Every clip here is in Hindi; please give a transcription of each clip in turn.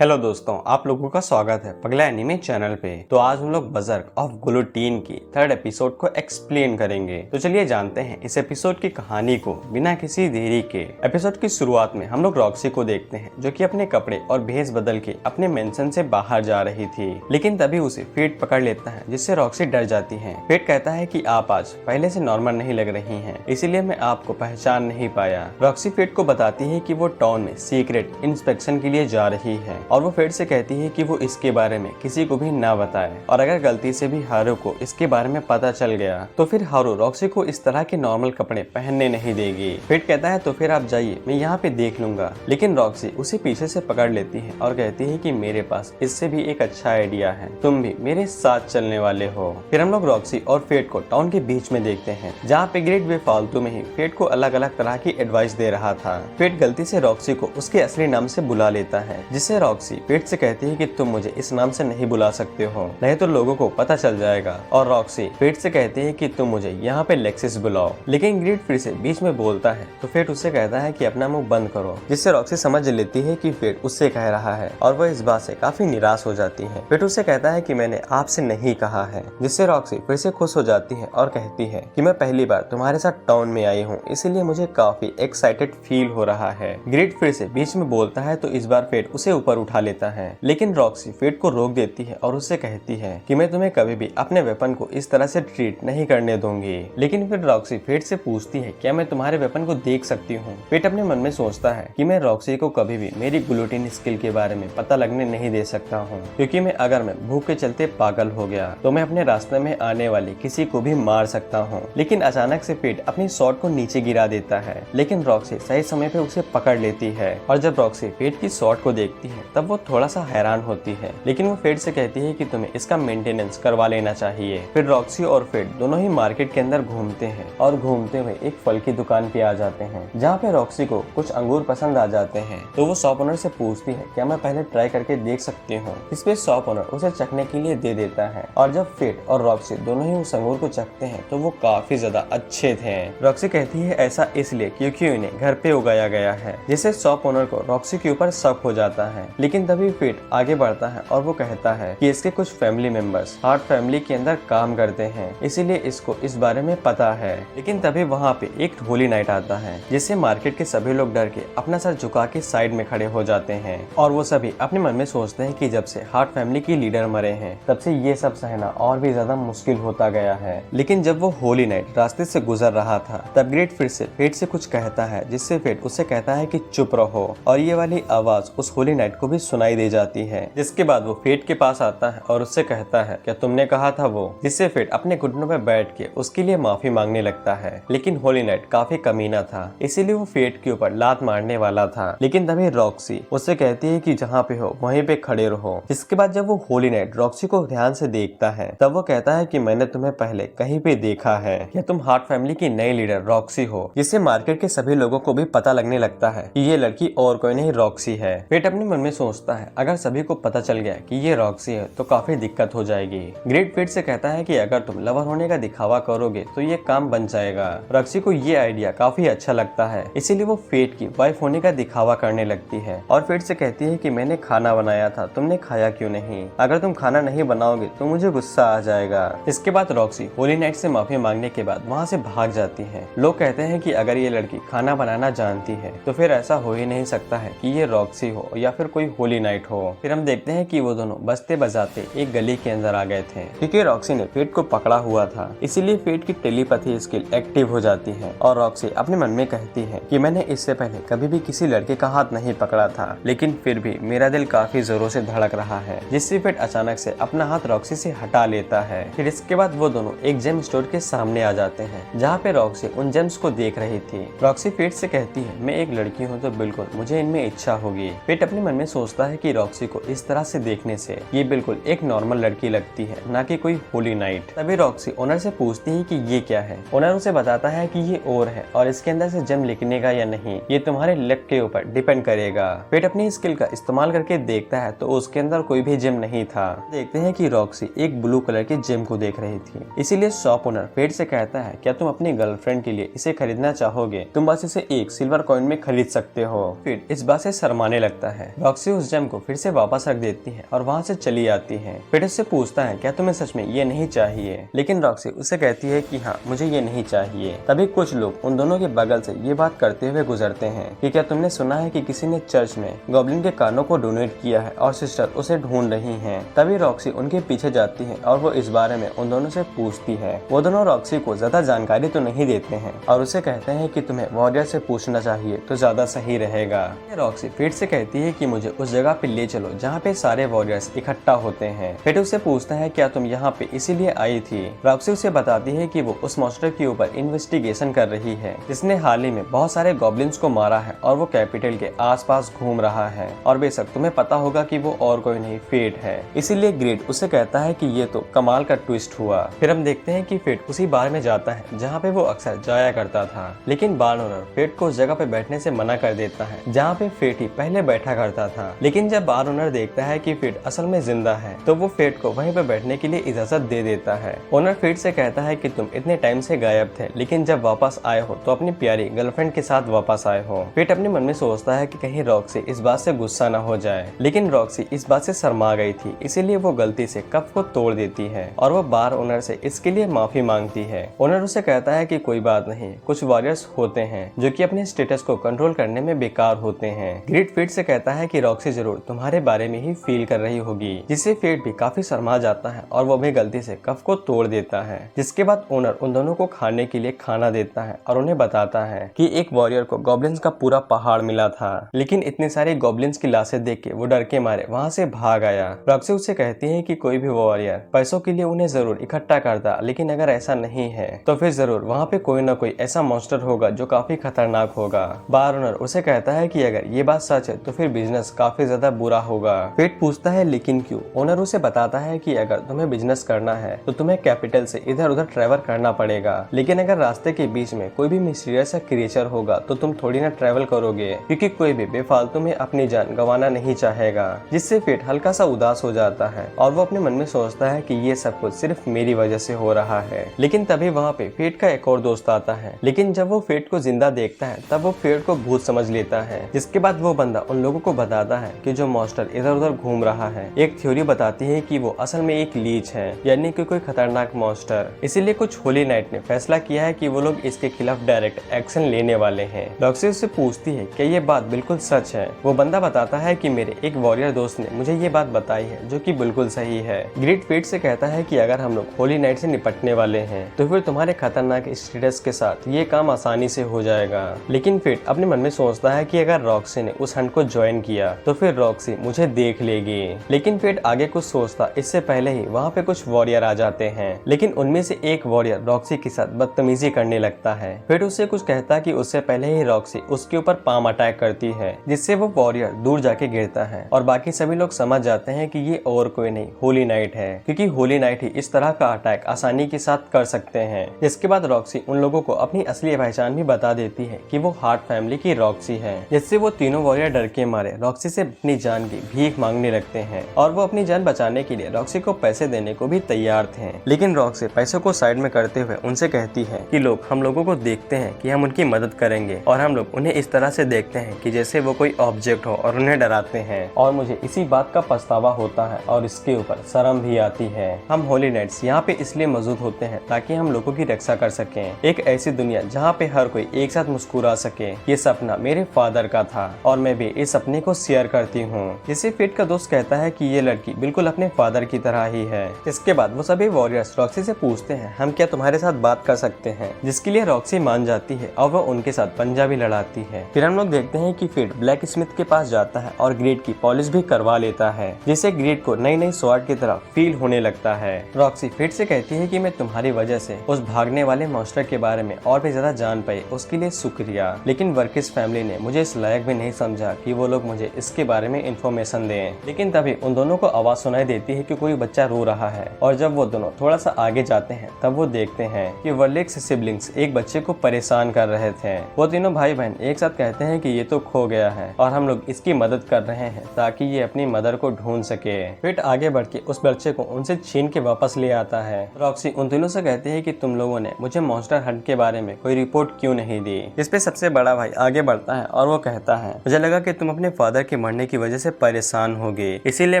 हेलो दोस्तों, आप लोगों का स्वागत है पगला एनीमे चैनल पे। तो आज हम लोग बजर्क ऑफ गुलोटीन की थर्ड एपिसोड को एक्सप्लेन करेंगे। तो चलिए जानते हैं इस एपिसोड की कहानी को बिना किसी देरी के। एपिसोड की शुरुआत में हम लोग रॉक्सी को देखते हैं जो कि अपने कपड़े और भेष बदल के अपने मेंशन से बाहर जा रही थी, लेकिन तभी उसे फेट पकड़ लेता है जिससे रॉक्सी डर जाती है। फेट कहता है कि आप आज पहले से नॉर्मल नहीं लग रही हैं, इसीलिए मैं आपको पहचान नहीं पाया। रॉक्सी फेट को बताती है कि वो टाउन में सीक्रेट इंस्पेक्शन के लिए जा रही है और वो फेट से कहती है कि वो इसके बारे में किसी को भी ना बताए, और अगर गलती से भी हारू को इसके बारे में पता चल गया तो फिर हारू रॉक्सी को इस तरह के नॉर्मल कपड़े पहनने नहीं देगी। फेट कहता है तो फिर आप जाइए, मैं यहाँ पे देख लूंगा, लेकिन रॉक्सी उसे पीछे से पकड़ लेती है और कहती है कि मेरे पास इससे भी एक अच्छा आइडिया है, तुम भी मेरे साथ चलने वाले हो। फिर हम लोग रॉक्सी और फेट को टाउन के बीच में देखते हैं जहाँ पे ग्रेट वे फालतू में ही फेट को अलग अलग तरह की एडवाइस दे रहा था। फेट गलती से रॉक्सी को उसके असली नाम से बुला लेता है, जिससे रॉक्सी फेट से कहती है कि तुम मुझे इस नाम से नहीं बुला सकते हो, नहीं तो लोगों को पता चल जाएगा। और रॉक्सी फेट से कहती है कि तुम मुझे यहाँ पे लेक्सिस बुलाओ, लेकिन ग्रेट फिर से बीच में बोलता है तो फेट उससे कहता है कि अपना मुंह बंद करो, जिससे रॉक्सी समझ लेती है कि फेट उससे कह रहा है और वह इस बात से काफी निराश हो जाती है। फेट उससे कहता है कि मैंने आपसे नहीं कहा है, जिससे रॉक्सी फिर से खुश हो जाती है और कहती है कि मैं पहली बार तुम्हारे साथ टाउन में आई हूँ, इसीलिए मुझे काफी एक्साइटेड फील हो रहा है। ग्रेट फिर से बीच में बोलता है तो इस बार फेट उसे ऊपर उठा लेता है, लेकिन रॉक्सी फेट को रोक देती है और उससे कहती है कि मैं तुम्हें कभी भी अपने वेपन को इस तरह से ट्रीट नहीं करने दूंगी। लेकिन फिर रॉक्सी फेट से पूछती है क्या मैं तुम्हारे वेपन को देख सकती हूँ। फेट अपने मन में सोचता है कि मैं रॉक्सी को कभी भी मेरी गुलोटीन स्किल के बारे में पता लगने नहीं दे सकता हूँ, क्योंकि अगर मैं भूख के चलते पागल हो गया तो मैं अपने रास्ते में आने वाले किसी को भी मार सकता हूँ। लेकिन अचानक से फेट अपनी शॉर्ट को नीचे गिरा देता है, लेकिन रॉक्सी सही समय पे उसे पकड़ लेती है। और जब रॉक्सी फेट की शॉर्ट को देखती है तब वो थोड़ा सा हैरान होती है, लेकिन वो फेट से कहती है कि तुम्हें इसका मेंटेनेंस करवा लेना चाहिए। फिर रॉक्सी और फेट दोनों ही मार्केट के अंदर घूमते हैं और घूमते हुए एक फल की दुकान पे आ जाते हैं, जहाँ पे रॉक्सी को कुछ अंगूर पसंद आ जाते हैं। तो वो शॉप ओनर से पूछती है क्या मैं पहले ट्राई करके देख सकती हूँ। इस पे शॉप ओनर उसे चखने के लिए दे देता है, और जब फेट और रॉक्सी दोनों ही उस अंगूर को चखते हैं तो वो काफी ज्यादा अच्छे थे। रॉक्सी कहती है ऐसा इसलिए क्योंकि इन्हें घर पे उगाया गया है, जिससे शॉप ओनर को रॉक्सी के ऊपर शक हो जाता है। लेकिन तभी फेट आगे बढ़ता है और वो कहता है कि इसके कुछ फैमिली मेंबर्स हार्ट फैमिली के अंदर काम करते हैं, इसीलिए इसको इस बारे में पता है। लेकिन तभी वहाँ पे एक होली नाइट आता है, जिससे मार्केट के सभी लोग डर के अपना सर झुका के साइड में खड़े हो जाते हैं, और वो सभी अपने मन में सोचते हैं कि जब से हार्ट फैमिली की लीडर मरे हैं तब से ये सब सहना और भी ज्यादा मुश्किल होता गया है। लेकिन जब वो होली नाइट रास्ते से गुजर रहा था तब ग्रेट फिर से फेट से कुछ कहता है, जिससे फेट उससे कहता है कि चुप रहो, और ये वाली आवाज उस होली नाइट को भी सुनाई दे जाती है। जिसके बाद वो फेट के पास आता है और उससे कहता है क्या तुमने कहा था वो, जिससे फेट अपने घुटनों पे बैठ के उसके लिए माफी मांगने लगता है। लेकिन होली नाइट काफी कमीना था, इसीलिए वो फेट के ऊपर लात मारने वाला था। लेकिन तभी रॉक्सी उससे कहती है कि जहाँ पे हो वहीं पे खड़े रहो। जिसके बाद जब वो होली नाइट रॉक्सी को ध्यान से देखता है तब वो कहता है कि मैंने तुम्हें पहले कहीं पे देखा है, क्या तुम हार्ट फैमिली की नई लीडर रॉक्सी हो। जिससे मार्केट के सभी लोगों को भी पता लगने लगता है कि ये लड़की और कोई नहीं रॉक्सी है। फेट अपने मन में सोचता है अगर सभी को पता चल गया कि ये रॉक्सी है तो काफी दिक्कत हो जाएगी। ग्रेट फेट से कहता है कि अगर तुम लवर होने का दिखावा करोगे तो ये काम बन जाएगा। रॉक्सी को ये आइडिया काफी अच्छा लगता है, इसीलिए वो फेट की वाइफ होने का दिखावा करने लगती है और फेट से कहती है कि मैंने खाना बनाया था, तुमने खाया क्यों नहीं, अगर तुम खाना नहीं बनाओगे तो मुझे गुस्सा आ जाएगा। इसके बाद रॉक्सी होली नाइट से माफी मांगने के बाद वहाँ से भाग जाती है। लोग कहते हैं कि अगर ये लड़की खाना बनाना जानती है तो फिर ऐसा हो ही नहीं सकता है कि ये रॉक्सी हो या फिर कोई होली नाइट हो। फिर हम देखते हैं कि वो दोनों बजते बजाते एक गली के अंदर आ गए थे, क्योंकि रॉक्सी ने फेट को पकड़ा हुआ था, इसीलिए फेट की टेलीपैथी स्किल एक्टिव हो जाती है। और रॉक्सी अपने मन में कहती है कि मैंने इससे पहले कभी भी किसी लड़के का हाथ नहीं पकड़ा था, लेकिन फिर भी मेरा दिल काफी जोरों से धड़क रहा है। जिससे फेट अचानक से अपना हाथ रॉक्सी से हटा लेता है। फिर इसके बाद वो दोनों एक जेम स्टोर के सामने आ जाते हैं, जहाँ पे रॉक्सी उन जेम्स को देख रही थी। रॉक्सी फेट से कहती है मैं एक लड़की हूँ तो बिल्कुल मुझे इनमें इच्छा होगी। फेट अपने मन में सोचता है कि रॉक्सी को इस तरह से देखने से ये बिल्कुल एक नॉर्मल लड़की लगती है, ना कि कोई होली नाइट। तभी रॉक्सी ओनर से पूछती है कि ये क्या है। ओनर उसे बताता है कि ये और है और इसके अंदर से जेम निकलेगा या नहीं ये तुम्हारे लक के ऊपर डिपेंड करेगा। फेट अपनी स्किल का इस्तेमाल करके देखता है तो उसके अंदर कोई भी जेम नहीं था। देखते हैं कि रॉक्सी एक ब्लू कलर के जेम को देख रही थी, इसीलिए शॉप ओनर फेट से कहता है क्या तुम अपनी गर्लफ्रेंड के लिए इसे खरीदना चाहोगे, तुम बस इसे एक सिल्वर कॉइन में खरीद सकते हो। फेट इस बात से शर्माने लगता है। रॉक्सी रॉक्सी उस जेम को फिर से वापस रख देती है और वहाँ से चली आती है। फिर उससे पूछता है क्या तुम्हें सच में ये नहीं चाहिए, लेकिन रॉक्सी उससे कहती है कि हाँ मुझे ये नहीं चाहिए। तभी कुछ लोग उन दोनों के बगल से ये बात करते हुए गुजरते हैं कि क्या तुमने सुना है कि किसी ने चर्च में गॉब्लिन के कानों को डोनेट किया है और सिस्टर उसे ढूंढ रही हैं। तभी रॉक्सी उनके पीछे जाती है और वो इस बारे में उन दोनों से पूछती है। वो दोनों रॉक्सी को ज्यादा जानकारी तो नहीं देते हैं और उसे कहते हैं कि तुम्हें वॉरियर से पूछना चाहिए तो ज्यादा सही रहेगा। रॉक्सी फिर से कहती है कि मुझे उस जगह पे ले चलो जहाँ पे सारे वॉरियर्स इकट्ठा होते हैं। फिर उससे पूछता है क्या तुम यहाँ पे इसीलिए आई थी। रॉक्सी उसे बताती है कि वो उस मॉन्स्टर के ऊपर इन्वेस्टिगेशन कर रही है जिसने हाल ही में बहुत सारे गॉब्लिन्स को मारा है और वो कैपिटल के आसपास घूम रहा है। और बेशक तुम्हें पता होगा कि वो और कोई नहीं फेट है। इसीलिए ग्रेट उसे कहता है कि ये तो कमाल का ट्विस्ट हुआ। फिर हम देखते हैं कि फेट उसी बार में जाता है जहाँ पे वो अक्सर जाया करता था, लेकिन बार ओनर फेट को उस जगह पे बैठने से मना कर देता है जहाँ पे फेट ही पहले बैठा करता था। लेकिन जब बार ओनर देखता है कि फेट असल में जिंदा है तो वो फेट को वहीं पे बैठने के लिए इजाजत दे देता है। ओनर फेट से कहता है कि तुम इतने टाइम से गायब थे, लेकिन जब वापस आए हो तो अपनी प्यारी गर्लफ्रेंड के साथ वापस आए हो। फेट अपने मन में सोचता है कि कहीं रॉक्सी इस बात से गुस्सा न हो जाए, लेकिन रॉक्सी इस बात से शर्मा गई थी, इसीलिए वो गलती से कप को तोड़ देती है और वो बार ओनर से इसके लिए माफी मांगती है। ओनर उसे कहता है कि कोई बात नहीं, कुछ वॉरियर्स होते हैं जो कि अपने स्टेटस को कंट्रोल करने में बेकार होते हैं। ग्रेट फेट से कहता है कि रॉक्सी जरूर तुम्हारे बारे में ही फील कर रही होगी, जिससे फेट भी काफी शर्मा जाता है और वो भी गलती से कप को तोड़ देता है। जिसके बाद ओनर उन दोनों को खाने के लिए खाना देता है और उन्हें बताता है कि एक वॉरियर को गॉब्लिन्स का पूरा पहाड़ मिला था, लेकिन इतनी सारी गॉब्लिन्स की लाशें देख के वो डर के मारे वहाँ से भाग आया। रॉक्सी उससे कहती है कि कोई भी वॉरियर पैसों के लिए उन्हें जरूर इकट्ठा करता, लेकिन अगर ऐसा नहीं है तो फिर जरूर वहाँ पे कोई ना कोई ऐसा मॉन्स्टर होगा जो काफी खतरनाक होगा। बार ओनर उसे कहता है कि अगर ये बात सच है तो फिर बिजनेस काफी ज्यादा बुरा होगा। फेट पूछता है लेकिन क्यों। ओनर उसे बताता है कि अगर तुम्हें बिजनेस करना है तो तुम्हें कैपिटल से इधर उधर ट्रेवल करना पड़ेगा, लेकिन अगर रास्ते के बीच में कोई भी मिस्टीरियस क्रिएचर होगा तो तुम थोड़ी ना ट्रेवल करोगे, क्योंकि कोई भी बेफालतू में अपनी जान गंवाना नहीं चाहेगा। जिससे फेट हल्का सा उदास हो जाता है और वो अपने मन में सोचता है कि ये सब कुछ सिर्फ मेरी वजह से हो रहा है। लेकिन तभी वहाँ पे फेट का एक और दोस्त आता है, लेकिन जब वो फेट को जिंदा देखता है तब वो फेट को भूत समझ लेता है। जिसके बाद वो बंदा उन लोगों को बताता है कि जो मॉन्स्टर इधर उधर घूम रहा है, एक थ्योरी बताती है कि वो असल में एक लीच है, यानी कि कोई खतरनाक मॉन्स्टर। इसीलिए कुछ होली नाइट ने फैसला किया है कि वो लोग इसके खिलाफ डायरेक्ट एक्शन लेने वाले हैं। रॉक्सी उससे पूछती है कि ये बात बिल्कुल सच है। वो बंदा बताता है कि मेरे एक वॉरियर दोस्त ने मुझे ये बात बताई है जो कि बिल्कुल सही है। ग्रेट फेट से कहता है कि अगर हम लोग होली नाइट से निपटने वाले हैं तो फिर तुम्हारे खतरनाक स्टेटस के साथ ये काम आसानी से हो जाएगा। लेकिन फेट अपने मन में सोचता है कि अगर रॉक्सी ने उस हंट को ज्वाइन किया तो फिर रॉक्सी मुझे देख लेगी। लेकिन फेट आगे कुछ सोचता इससे पहले ही वहाँ पे कुछ वॉरियर आ जाते हैं, लेकिन उनमें से एक वॉरियर रॉक्सी के साथ बदतमीजी करने लगता है। फेट उससे कुछ कहता कि उससे पहले ही रॉक्सी उसके ऊपर पाम अटैक करती है, जिससे वो वॉरियर दूर जाके गिरता है और बाकी सभी लोग समझ जाते हैं कि ये और कोई नहीं होली नाइट है, क्योंकि होली नाइट ही इस तरह का अटैक आसानी के साथ कर सकते हैं। जिसके बाद रॉक्सी उन लोगों को अपनी असली पहचान भी बता देती है कि वो हार्ट फैमिली की रॉक्सी है, जिससे वो तीनों वॉरियर डर के मारे रॉक्सी से अपनी जान की भीख मांगने लगते हैं और वो अपनी जान बचाने के लिए रॉक्सी को पैसे देने को भी तैयार थे। लेकिन रॉक्सी पैसों को साइड में करते हुए उनसे कहती है कि लोग हम लोगों को देखते हैं कि हम उनकी मदद करेंगे और हम लोग उन्हें इस तरह से देखते हैं कि जैसे वो कोई ऑब्जेक्ट हो और उन्हें डराते हैं, और मुझे इसी बात का पछतावा होता है और इसके ऊपर शर्म भी आती है। हम होली नाइट्स यहाँ पे इसलिए मौजूद होते हैं ताकि हम लोगों की रक्षा कर सकें, एक ऐसी दुनिया जहाँ पे हर कोई एक साथ मुस्कुरा सके। ये सपना मेरे फादर का था और मैं भी इस सपने को शेयर करती हूँ। जिसे फेट का दोस्त कहता है कि ये लड़की बिल्कुल अपने फादर की तरह ही है। इसके बाद वो सभी वॉरियर्स रॉक्सी से पूछते हैं हम क्या तुम्हारे साथ बात कर सकते हैं, जिसके लिए रॉक्सी मान जाती है और वो उनके साथ पंजा भी लड़ाती है। फिर हम लोग देखते हैं कि फेट ब्लैक स्मिथ के पास जाता है और ग्रेट की पॉलिश भी करवा लेता है, जिससे ग्रेट को नई नई स्वॉर्ड की तरह फील होने लगता है। रॉक्सी फेट से कहती है कि मैं तुम्हारी वजह से उस भागने वाले मॉन्स्टर के बारे में और भी ज्यादा जान पाई, उसके लिए शुक्रिया। लेकिन वर्किस फैमिली ने मुझे इस लायक भी नहीं समझा कि वो लोग मुझे इसके बारे में इंफॉर्मेशन दें। लेकिन तभी उन दोनों को आवाज सुनाई देती है कि कोई बच्चा रो रहा है, और जब वो दोनों थोड़ा सा आगे जाते हैं तब वो देखते हैं कि वर्लिक्स सिबलिंग्स एक बच्चे को परेशान कर रहे थे। वो तीनों भाई बहन एक साथ कहते हैं कि ये तो खो गया है और हम लोग इसकी मदद कर रहे हैं ताकि ये अपनी मदर को ढूंढ सके। फेट आगे बढ़ के उस बच्चे को उनसे छीन के वापस ले आता है। रॉक्सी उन तीनों से कहती है कि तुम लोगों ने मुझे मॉन्स्टर हंट के बारे में कोई रिपोर्ट क्यों नहीं दी। इस पे सबसे बड़ा भाई आगे बढ़ता है और वो कहता है मुझे लगा कि तुम अपने फादर की मरने की वजह से परेशान होगी, इसीलिए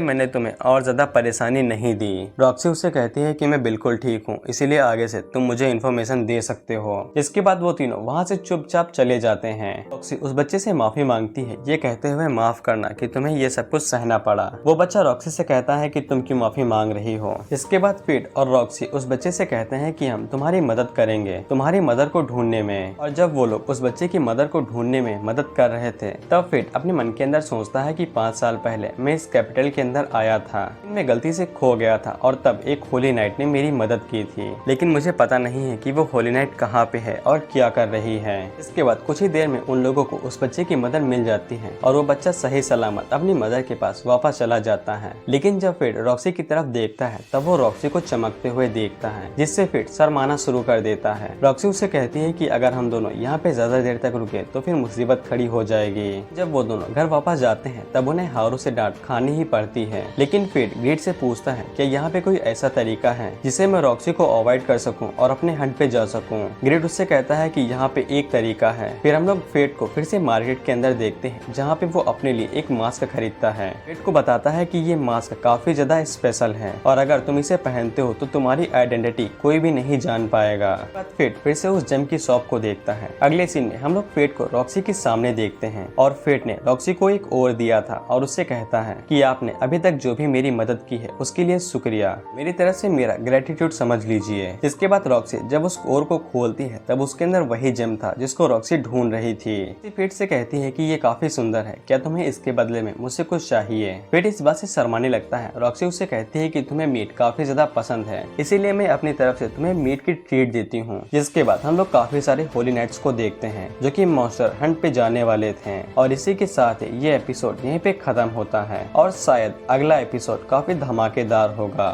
मैंने तुम्हें और ज्यादा परेशानी नहीं दी। रॉक्सी उससे कहती है कि मैं बिल्कुल ठीक हूँ, इसीलिए आगे से तुम मुझे इन्फॉर्मेशन दे सकते हो। इसके बाद वो तीनों वहाँ से चुपचाप चले जाते हैं। रॉक्सी उस बच्चे से माफी मांगती है, ये कहते हुए माफ करना कि तुम्हें ये सब कुछ सहना पड़ा। वो बच्चा रॉक्सी से कहता है कि तुम क्यों माफी मांग रही हो। इसके बाद फिड और रॉक्सी उस बच्चे से कहते हैं कि हम तुम्हारी मदद करेंगे तुम्हारी मदर को ढूंढने में। और जब वो लोग उस बच्चे की मदर को ढूंढने में मदद कर रहे थे, तब फिड अपने मन के अंदर सोचता है कि 5 साल पहले मैं इस कैपिटल के अंदर आया था, मैं गलती से खो गया था और तब एक होली नाइट ने मेरी मदद की थी, लेकिन मुझे पता नहीं है कि वो होली नाइट कहाँ पे है और क्या कर रही है। इसके बाद कुछ ही देर में उन लोगों को उस बच्चे की मदर मिल जाती है और वो बच्चा सही सलामत अपनी मदर के पास वापस चला जाता है। लेकिन जब फिड रॉक्सी की तरफ देखता है, तब वो रॉक्सी को चमकते हुए देखता है, जिससे फिड शर्माना शुरू कर देता है। रॉक्सी उससे कहती है कि अगर हम दोनों यहाँ पे ज्यादा देर तक रुके तो फिर मुसीबत खड़ी हो जाएगी। जब वो दोनों घर वापस जाते हैं, तब उन्हें हारू से डांट खानी ही पड़ती है। लेकिन फिड ग्रिड से पूछता है कि यहाँ पे कोई ऐसा तरीका है जिसे मैं रॉक्सी को अवॉइड कर सकूं और अपने हंट पे जा सकूं। ग्रिड उससे कहता है कि यहाँ पे एक तरीका है। फिर हम लोग फिड को फिर से मार्केट के अंदर देखते हैं, जहाँ पे वो अपने लिए एक मास्क खरीदता है। फिड को बताता है कि ये मास्क काफी ज्यादा स्पेशल है और अगर तुम इसे पहनते हो तो तुम्हारी आइडेंटिटी कोई भी नहीं जान पाएगा। फिड फिर से उस जेम की शॉप को देखता है। अगले सीन में हम लोग फिड को रॉक्सी के सामने देखते हैं और फिड ने रॉक्सी को एक ओर दिया था और उससे कहता है कि आपने अभी तक जो भी मेरी मदद की है उसके लिए शुक्रिया, मेरी तरफ से मेरा ग्रेटिट्यूड समझ लीजिए। इसके बाद रॉक्सी जब उस ओर को खोलती है, तब उसके अंदर वही जेम था जिसको रॉक्सी ढूंढ रही थी। फिड से कहती है कि ये काफी सुंदर है, क्या तुम्हें इसके बदले में मुझसे कुछ चाहिए। फिड इस बात से शर्माने लगता है। रॉक्सी उससे कहती है कि तुम्हें मीट काफी ज्यादा पसंद है, इसीलिए मैं अपनी तरफ से तुम्हें मीट की ट्रीट देती हूँ। जिसके बाद हम लोग काफी सारे होली नाइट्स को देखते हैं जो कि मॉन्स्टर हंट पे जाने वाले थे। और इसी के साथ ये एपिसोड यहीं पे खत्म होता है और शायद अगला एपिसोड काफी धमाकेदार होगा।